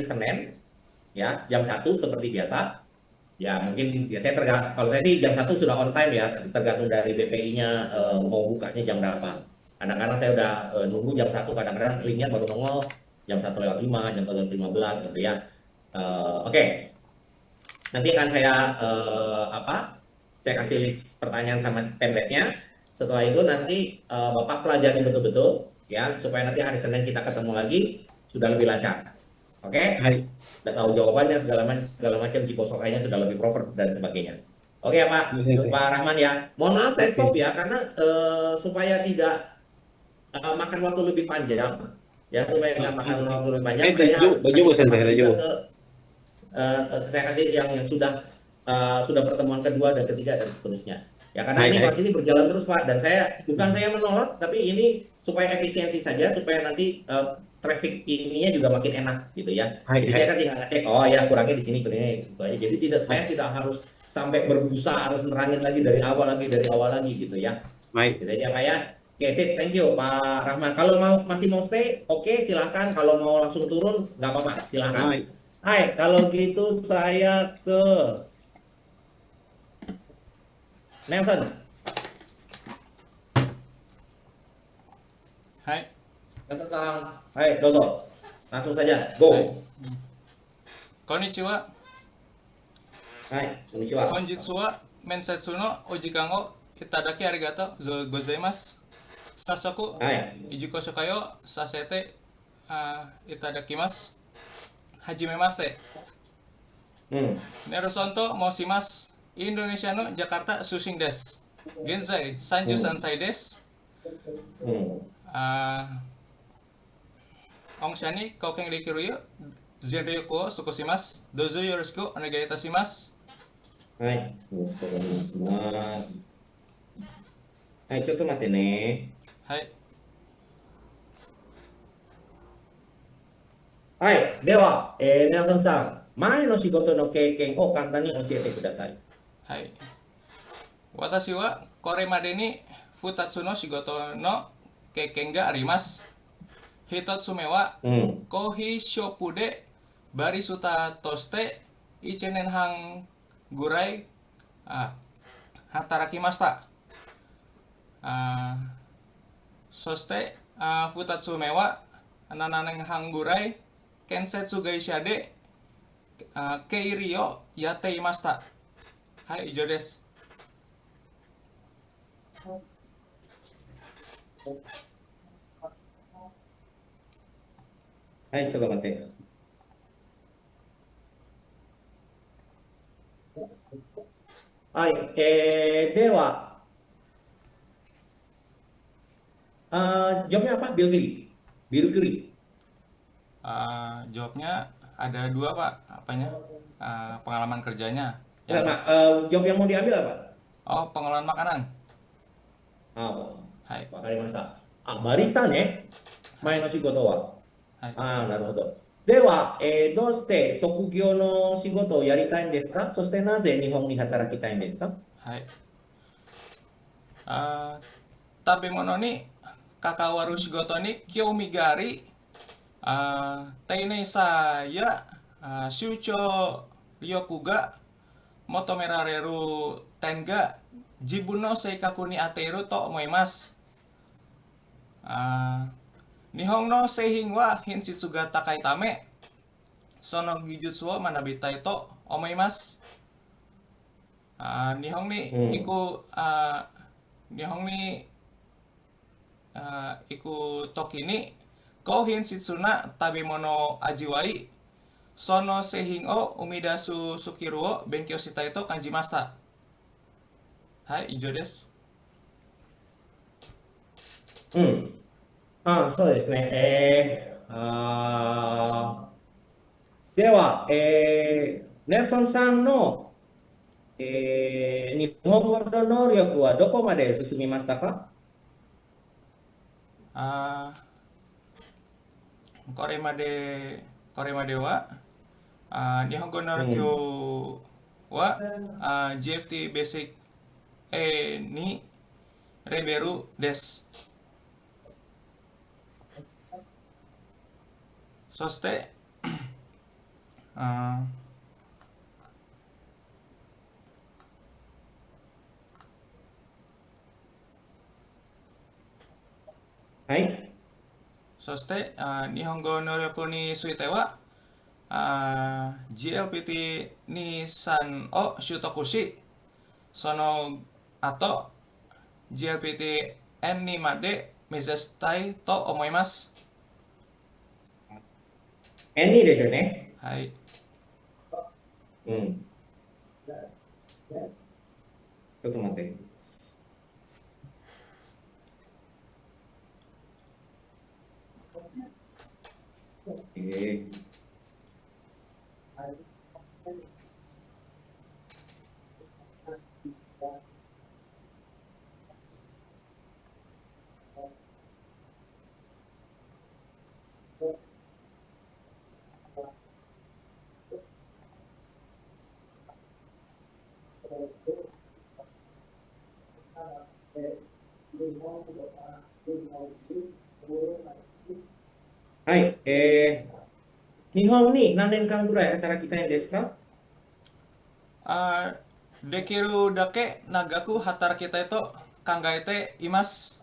Senin ya jam 1 seperti biasa. Ya mungkin biasanya kalau saya sih jam 1 sudah on time ya, tergantung dari BPI-nya mau bukanya jam berapa. Kadang-kadang saya udah nunggu jam 1, kadang-kadang linknya baru nongol jam 1:05, jam 1:15 gitu ya. Oke, nanti akan saya apa? Saya kasih list pertanyaan sama template-nya. Setelah itu nanti Bapak pelajari betul-betul ya, supaya nanti hari Senin kita ketemu lagi sudah lebih lancar. Oke? はい。Udah tahu jawabannya segala macam jika soalnya sudah lebih proper dan sebagainya. Oke ya Pak, Iya, Pak Sensei. Rahman ya. Mohon maaf saya stop Oke. ya karena supaya tidak makan waktu lebih panjang ya supaya nggak makan waktu lebih panjang saya harus kasih 大丈夫、先生、kesempatan大丈 juga 夫。saya kasih yang sudah pertemuan kedua dan ketiga dan seterusnya. Ya karena はい、ini はい。kelas ini berjalan terus Pak dan bukan うん。saya menolak tapi ini supaya efisiensi saja supaya nanti traffic ininya juga makin enak gitu ya. はい、Jadi saya kan はい。tinggal ngecek oh ya kurangnya di sini kurangnya gitu aja. Jadiはい。saya tidak harus sampai berbusa harus nerangin lagi dari awal lagi gitu ya. はい。Gitu aja Pak ya. Oke, sip, thank you Pak Rahman. Kalau masih mau stay, oke silahkan. Kalau mau langsung turun, nggak apa-apa, silahkan. はい。Hai, kalau gitu saya ke Nelson. はい。Nelson sang. Hai, dozo. Langsung saja, はい。go. こんにちは。Hai, 本 konnichiwa. 日は面接のお時間をいただきありがとうございます。早速、Hai. 自己紹介をさせていただきます。はじめまして。Hmm. ネルソンと申します。インドネシアのジャカルタ出身です。現在33 Hmm. 歳です。Hmm. 御社に貢献できるよう全力を尽くします。どうぞよろしくお願いいたします。Hai. Mas. Hai, ちょっと待ってね。はい。はい。では、ネルソンさん、前の仕事の経験を簡単に教えてください。はい。私はこれまでに2つの仕事の経験があります。1つ目はうん。コーヒーショップでバリスタとして1年半ぐらい働きました。そして2つ目は7年半ぐらい建設会社で経理をやっていました。はい、以上です。はい、ちょっと待って。はい。では、jawabnya apa? Bill Kelly. Bill Kelly. Jawabnya ada dua pak, apanya? Pengalaman kerjanya. Enggak, Yang enggak. Job yang mau diambil apa? pengelolaan makanan. はい。わかりました。バリスタね。はい。前の仕事は。はい。なるほど。では、どうして職業の仕事をやりたいんですか？そしてなぜ日本に働きたいんですか？はい。食べ物に関わる仕事に興味があり、定年さや集中力が求められる点が自分の性格に合っていると思います。日本の製品は品質が高いため、その技術を学びたいと思います。日本に行く、日本に行く時に高品質な食べ物を味わい、その製品を生み出すスキルを勉強したいと感じました。はい、以上です。うん。そうですね。では、ネルソンさんの、日本語の能力はどこまで進みましたか？これまでは日本語の能力うん。はGFT ベーシック A にレベルです。そして Eh, Hai. そして、日本語能力については、GLPT23 を習得し、その後、GLPT-N にまで目指したいと思います。Any ですよね。はい。うん。ちょっと待って。えはい。日本に何年間ぐらい働きたいんですか？できるだけ長く働きたいと考えています。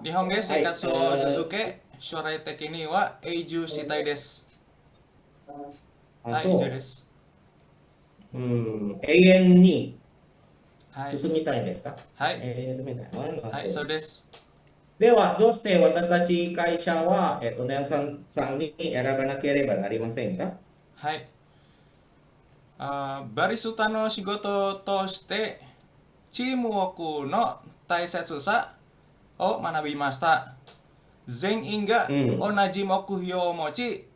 日本ではい。生活を続け、将来的には永住したいです。はい、以上でそす。う。うん。永遠にはい、進みたいんですか？はい、永遠に進みたい。なるはい、ほど。そうです。では、どうして私たち会社は、ネルソンさんに選ばなければなりませんか？はい。バリスタの仕事として、チームワークの大切さを学びました。全員が同うん。じ目標を持ち、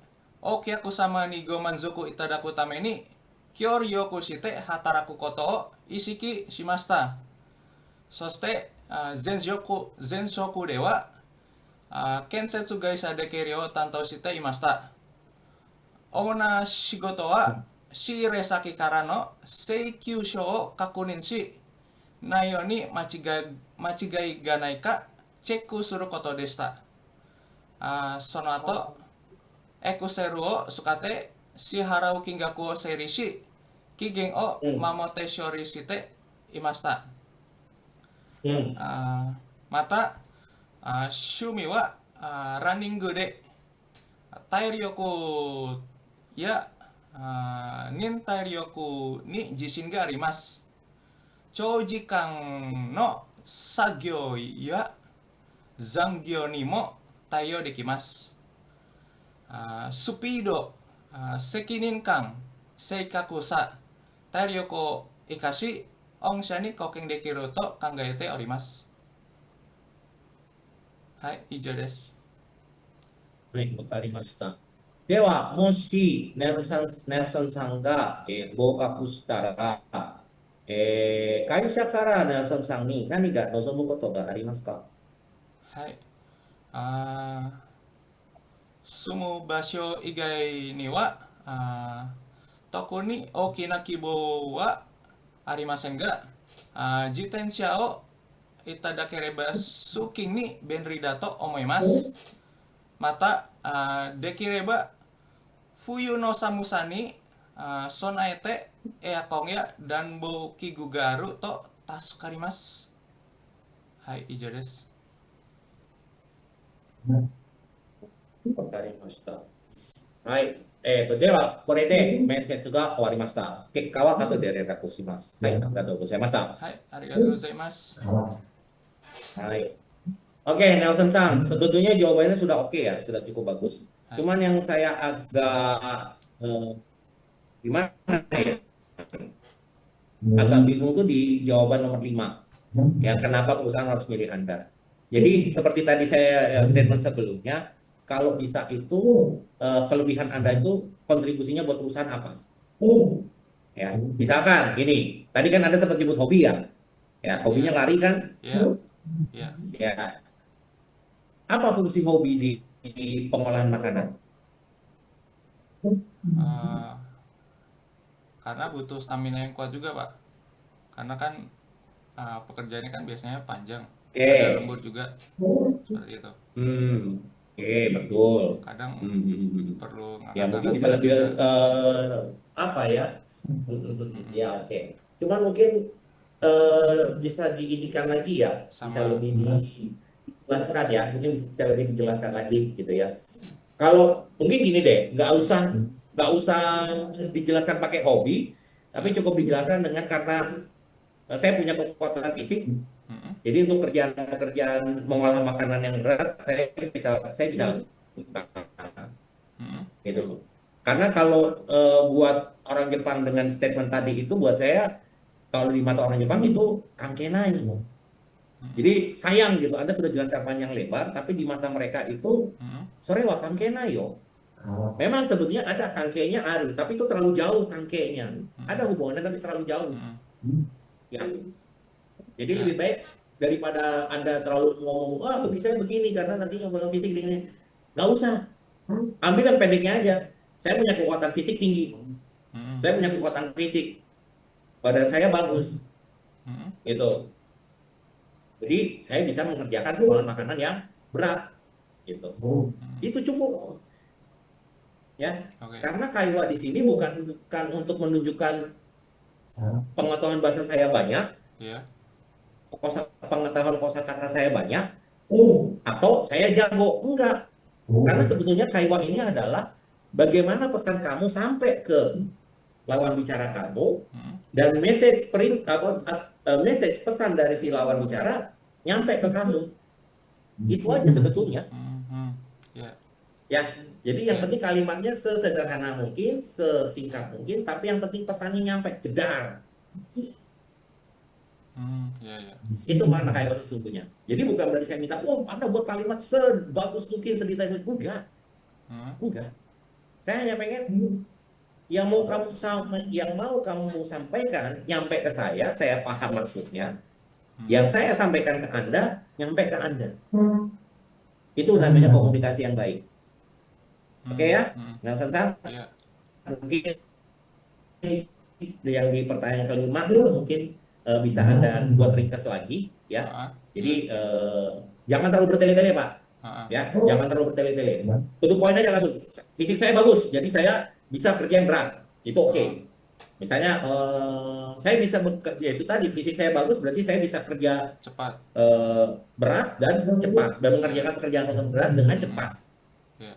お客様にご満足いただくために、協力して働くことを意識しました。そして、前職では、建設会社で経理を担当していました。主な仕事は、仕入れ先からの請求書を確認し、内容に間違いがないかチェックすることでした。その後、エクセルを使って支払う金額を整理し、期限をうん。守って処理していました。うん。また、趣味はランニングで体力や忍耐力に自信があります。長時間の作業や残業にも対応できます。スピード、責任感、正確さ、体力を生かし、御社に貢献できると考えております。はい、以上です。はい、わかりました。では、もし、ネルソンさんが、合格したら、会社からネルソンさんに何が望むことがありますか？はい。住む場所以外には、特に大きな希望はありませんが、自転車をいただければ通勤に便利だと思います。また、できれば冬の寒さに備えてエアコンや暖房器具があると助かります。はい、以上です。わかりました。はい。では、これで面接が終わりました。結果は後で連絡します。はい、ありがとうございました。はい、ありがとうございます。はい。Oke, Nelson San, sebetulnya jawabannya sudah oke ya, sudah cukup bagus. はい、Cuman yang saya agak gimana ya, agak bingung tuh di jawaban nomor 5. Ya, kenapa perusahaan harus milih Anda? Jadi seperti tadi saya statement sebelumnya, kalau bisa itu kelebihan Anda itu kontribusinya buat perusahaan apa? Ya, misalkan gini, tadi kan Anda sempat nyebut hobi ya. Ya, hobinya ya, lari kan? ya, ya. Ya, apa fungsi hobi di pengolahan makanan? Eh, karena butuh stamina yang kuat juga, Pak. Karena kan pekerjaannya kan biasanya panjang, ada Oke. lembur juga, seperti itu. Hmm. Oke, betul. Kadang Hmm. perlu Ya ngangkat mungkin tangan bisa berat lebih juga. apa ya? Mm-mm. Ya oke. Cuman mungkin bisa diindikan lagi ya, bisa Sama. lebih dijelaskan ya, mungkin bisa lebih dijelaskan lagi gitu ya. Kalau mungkin gini deh, nggak usah dijelaskan pakai hobi, tapi Ya. cukup dijelaskan dengan karena saya punya kekuatan fisik. Mm-mm. Jadi untuk kerjaan-kerjaan mengolah makanan yang berat, saya bisa Mm-mm. gitu loh. Karena kalau buat orang Jepang dengan statement tadi itu buat saya kalau di mata orang Jepang itu kankenai. Mm-mm. Jadi sayang gitu, Anda sudah jelaskan panjang lebar, tapi di mata mereka itu Mm-mm. sore wa kankenai yo. Memang sebetulnya ada kangkenya aru, tapi itu terlalu jauh kangkenya. Ada Mm-mm. hubungannya tapi terlalu jauh. Mm-mm. Ya, jadi Ya. lebih baik daripada Anda terlalu ngomong, wah bisa begini karena nanti ngomong fisik gini. Nggak usah. Ambil yang pendeknya aja. Saya punya kekuatan fisik tinggi. Mm-mm. Saya punya kekuatan fisik. Badan saya bagus. Mm-mm. Gitu. Jadi saya bisa mengerjakan pengolahan makanan yang berat. Gitu. Mm-mm. Itu cukup. Ya. Oke. Karena kaiwa di sini bukan untuk menunjukkan pengetahuan bahasa saya banyak, Ya. pengetahuan kosakata saya banyak, atau saya jago. Enggak. Karena sebetulnya kaiwa ini adalah bagaimana pesan kamu sampai ke lawan bicara kamu Mm-mm. dan message pesan dari si lawan bicara nyampe ke kamu. Itu aja sebetulnya. Mhm. Ya. Ya. Jadi yang Ya. penting kalimatnya sesederhana mungkin, sesingkat mungkin, tapi yang penting pesannya nyampe, jedar. Ya, ya. Itu makna kaiwa sesungguhnya. Jadi bukan berarti saya minta, oh Anda buat kalimat sebagus mungkin, sedetail mungkin. Enggak, Mhm. enggak. Saya hanya pengen yang mau kamu sampaikan nyampe ke saya paham maksudnya. Mhm. Yang saya sampaikan ke Anda, nyampe ke Anda. Itu namanya komunikasi yang baik. Oke Mhm. ya? Mhm. Nah, Sansan, Ya. mungkin yang di pertanyaan kelima itu mungkin bisa Anda buat ringkas lagi ya. Heeh. Ya. Jadi jangan terlalu bertele-tele Pak. Heeh. Ya, jangan terlalu bertele-tele. To the point aja langsung. Fisik saya bagus, jadi saya bisa kerja yang berat. Itu Heeh. oke. Misalnya saya bisa ya itu tadi fisik saya bagus berarti saya bisa kerja Cepat. eh, berat dan cepat dan Ya. mengerjakan pekerjaan yang berat dengan Mhm. cepat. Ya.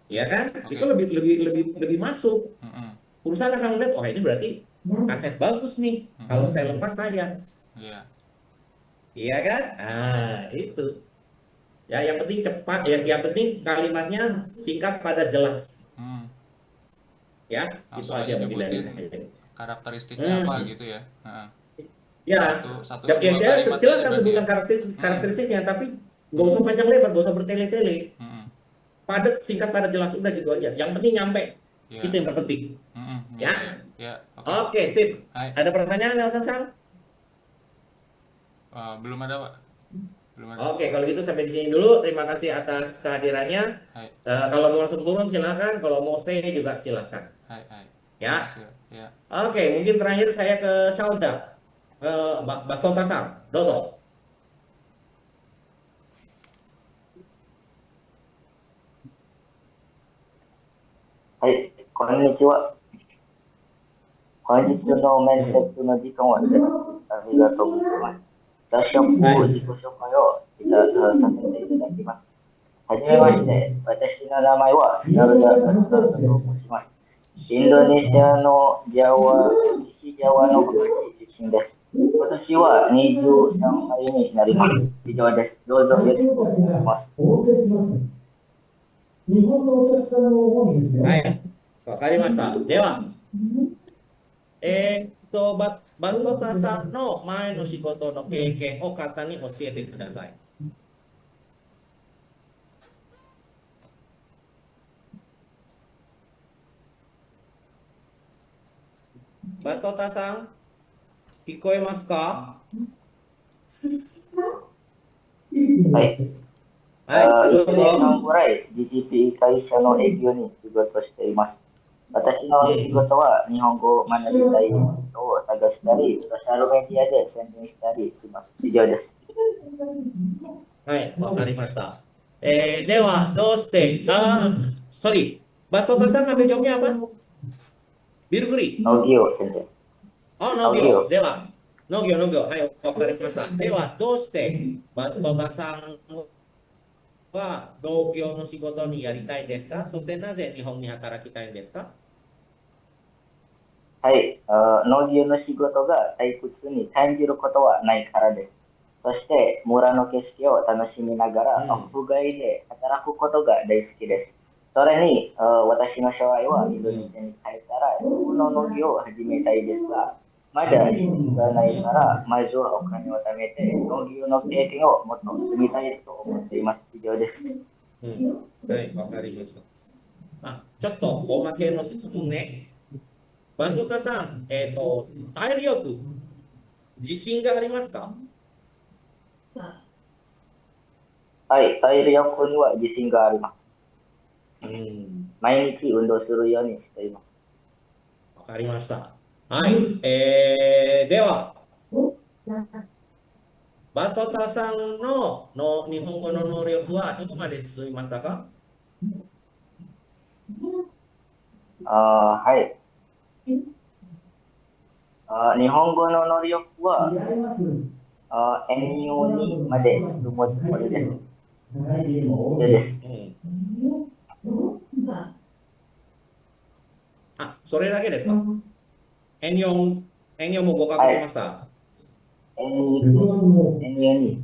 Ya kan? Itu Oke. lebih lebih lebih lebih masuk. Mhm. Perusahaan akan melihat, oh ini berarti aset bagus nih. Kalau Mhm. saya lepas saya, Ya. iya kan? Ah, itu. Ya, yang penting cepat. Yang penting kalimatnya singkat pada jelas. Hmm. Ya, itu Langsung aja aja mungkin dari nyebutin saya. karakteristiknya apa Hmm. gitu ya. Heeh. Ya, Satu ya dua saya kalimat aja silakan berarti ya. sebutkan Mhm. karakteristiknya, tapi nggak Mhm. usah panjang lebar, nggak usah bertele-tele. Mhm. Padat, singkat, pada jelas, udah gitu aja. Yang penting nyampe. Itu Ya. yang terpenting. Mhm. Ya, Ya, ya. Ya, oke. oke, sip. Hai. Ada pertanyaan, Nelson Sang? Belum ada, Pak. Belum ada. Oke, kalau gitu sampai di sini dulu. Terima kasih atas kehadirannya. Hai. Kalau mau langsung turun silahkan, kalau mau stay juga silahkan. Hai, hai. Ya, Makasih, Pak. Ya. oke. Mungkin terakhir saya ke Sauda, ke Mbak Tasam. Doso. はい、こんにちは。本日の面接 Hmm. の時間はです。ありがとうございます。早速、自己 Baik. 紹介をさせていただきます。はじめまして、私の名前はシャルダ・カスタルと申します。インドネシアの西ジャワの国出身です。今年は23歳になります。以上です。どうぞよろしくお願いします。Baik. わかりました。では、バストタさんの前の仕事の経験を簡単に教えてください。バストタさん、聞こえますか？はい。はい、どう1年間ぞ。ぐらい GTP 会社の営業に仕事しています。私の仕事は日本語を学びたい人を探したり、ソーシャルメディアで宣伝したりします。以上です。はい、わかりました。では、どうして、sorry。バストタさんがjawabnya apa? Biru kuri. Nogio, sensei. Oh, Nogyo. Nogio. では、Nogyo, Nogyo。はい、わかりました。では、どうしてバストタさんは農業の仕事にやりたいんですか？そしてなぜ日本に働きたいんですか？はい、農業の仕事が退屈に感じることはないからです。そして村の景色を楽しみながらうん。屋外で働くことが大好きです。それに、私の将来はインドネシアに帰ったら自分の農業を始めたいですが、まだ資金がないから、まずはお金を貯めて農業の経験をもっと積みたいと思っています。以上です。うん。はい、わかりました。ちょっとおまけの質問ね。バスタさん、体力、自信がありますか？はい、体力には自信があります。うん。毎日運動するようにしています。わかりました。はい。では、バスタさんの日本語の能力はどこまで進みましたか？はい。日本語の能力は、N2 まで進むつもりです。以上です。うん。それだけですか？N4、N4も合格しまはい。した。N2、N2 に。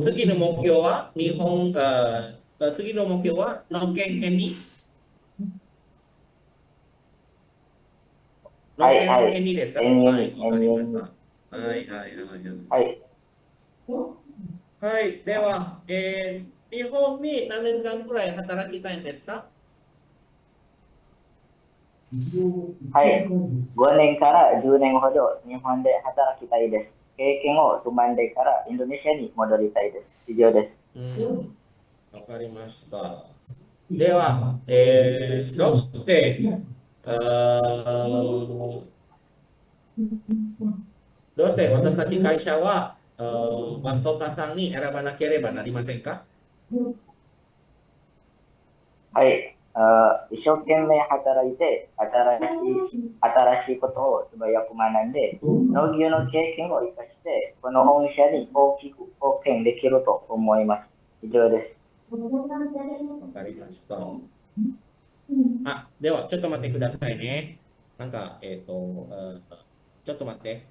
次の目標は次の目標は農研 N2？農はい、は研 い。N2 ですか？はい、N2、わかりました。N2 はい、はい、はい。はい。はい、では、日本に何年間くらい働きたいんですか？はい。5年から10年ほど日本で働きたいです。経験を積まんでからインドネシアに戻りたいです。以上です。うん、わかりました。では、どうして、あーどうして私たち会社は、マストタさんに選ばなければなりませんか？はい。一生懸命働いて、新しいことを素早く学んで、農業の経験を生かして、この御社に大きく貢献できると思います。以上です。わかりました。では、ちょっと待ってくださいね。なんか、ちょっと待って。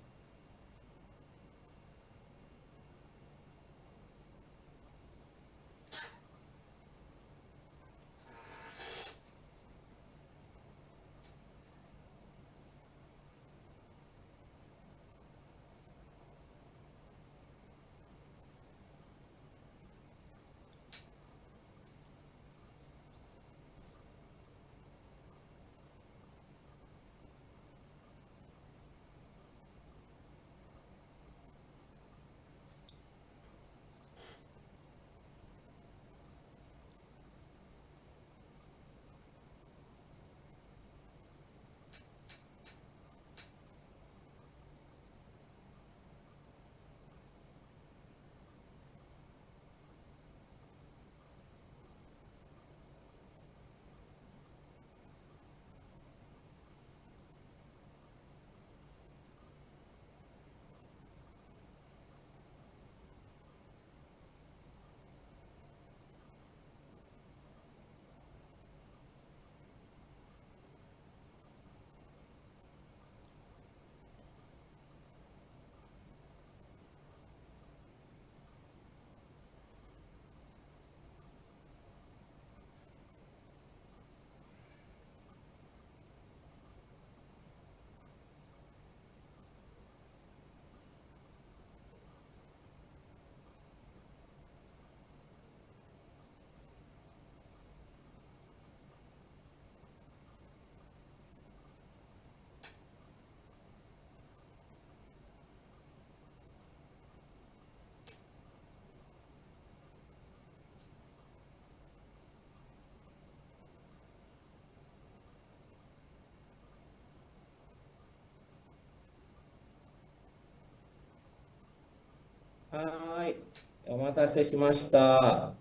はい。お待たせしました。は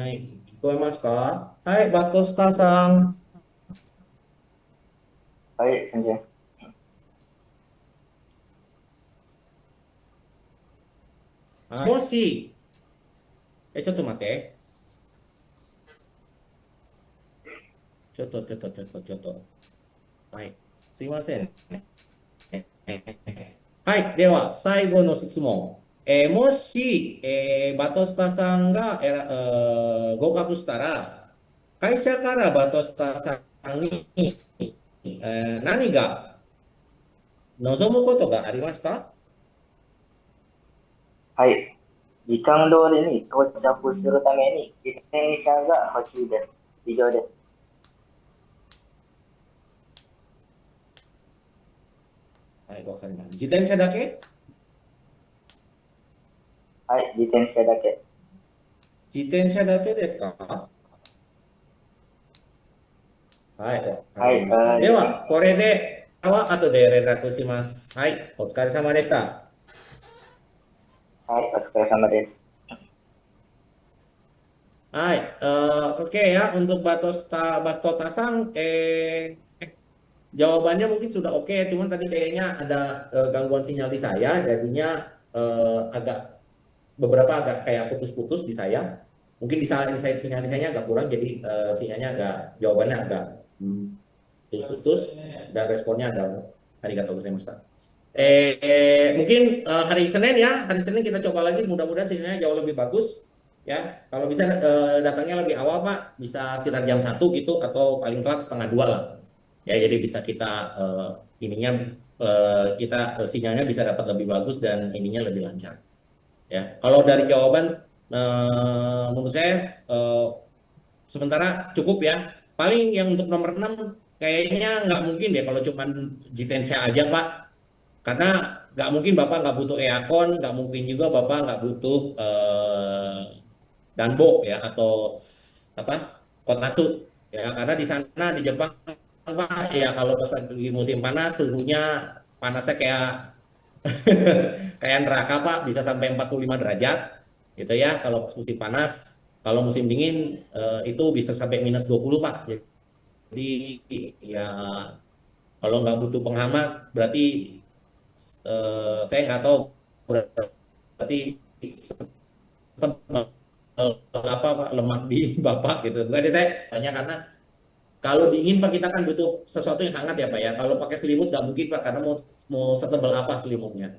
い、聞こえますか？はい、バトスタさん。はい、全然。はい、もし、ちょっと待って。ちょっと。はい、すいませんね。はい、では、最後の質問。もし、バトスタさんが、合格したら、会社からバトスタさんに、何が望むことがありますか？はい。時間通りに到着するために自転車が欲しいです。以上です。はい、わかります。自転車だけ？はい、自転車だけ。自転車だけですか？はい、わかはい、りました。で自転は、これで、後で連絡します。はい、お疲れ様でした。はい、お疲れ様です。Hai, oke ya untuk Bastota Sang, jawabannya mungkin sudah oke, cuman tadi kayaknya ada gangguan sinyal di saya, jadinya agak beberapa agak kayak putus-putus di saya. Mungkin di saya sinyal di saya agak kurang, jadi sinyalnya agak jawabannya agak hmm, putus-putus dan responnya agak arigatou gozaimasu. Mungkin hari Senin ya, hari Senin kita coba lagi, mudah-mudahan sinyalnya jauh lebih bagus ya. Kalau bisa datangnya lebih awal Pak, bisa sekitar jam 1 gitu atau paling telat setengah 2 lah. Ya, jadi bisa kita ininya kita sinyalnya bisa dapat lebih bagus dan ininya lebih lancar. Ya, kalau dari jawaban menurut saya sementara cukup ya. Paling yang untuk nomor 6 kayaknya nggak mungkin deh kalau cuman Jitensya aja Pak. Karena nggak mungkin Bapak nggak butuh eakon, nggak mungkin juga Bapak nggak butuh danbo ya atau apa kotatsu ya. Karena di sana di Jepang Pak ya kalau pas lagi musim panas suhunya panasnya kayak kayak neraka Pak bisa sampai 45 derajat gitu ya kalau musim panas. Kalau musim dingin itu bisa sampai -20 Pak. Jadi ya kalau nggak butuh penghangat berarti saya nggak tahu berarti apa Pak, lemak di Bapak gitu. Jadi saya tanya karena kalau dingin Pak kita kan butuh sesuatu yang hangat ya Pak ya. Kalau pakai selimut nggak mungkin Pak karena mau mau setebal apa selimutnya.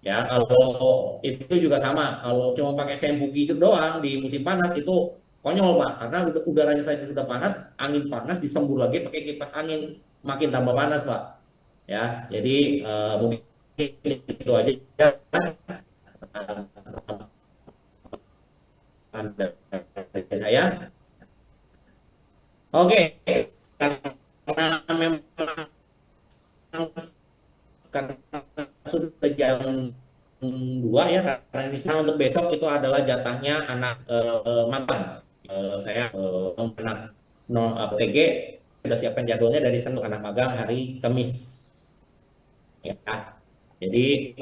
Ya kalau itu juga sama. Kalau cuma pakai sempu gitu doang di musim panas itu konyol Pak karena udaranya saja sudah panas, angin panas disembur lagi pakai kipas angin makin tambah panas Pak. Ya jadi mungkin itu aja dari saya. Oke, karena memang karena sudah jam 2 ya, karena ini untuk besok itu adalah jatahnya anak magang. Saya anak no, PG sudah siapkan jadwalnya dari Senin anak magang hari Kamis. Ya, jadi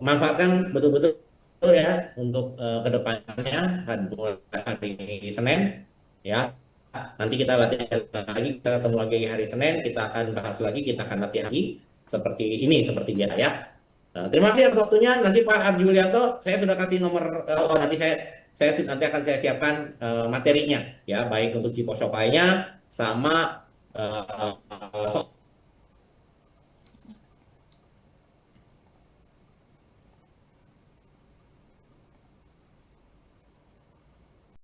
manfaatkan betul-betul ya untuk kedepannya mulai hari Senin ya. Nanti kita latihan lagi, kita ketemu lagi hari Senin, kita akan bahas lagi, kita akan latihan lagi seperti ini, seperti biasa ya. Terima kasih atas waktunya. Nanti Pak Arjulianto, saya sudah kasih nomor, nanti saya nanti akan saya siapkan materinya ya, baik untuk Ciposokai-nya sama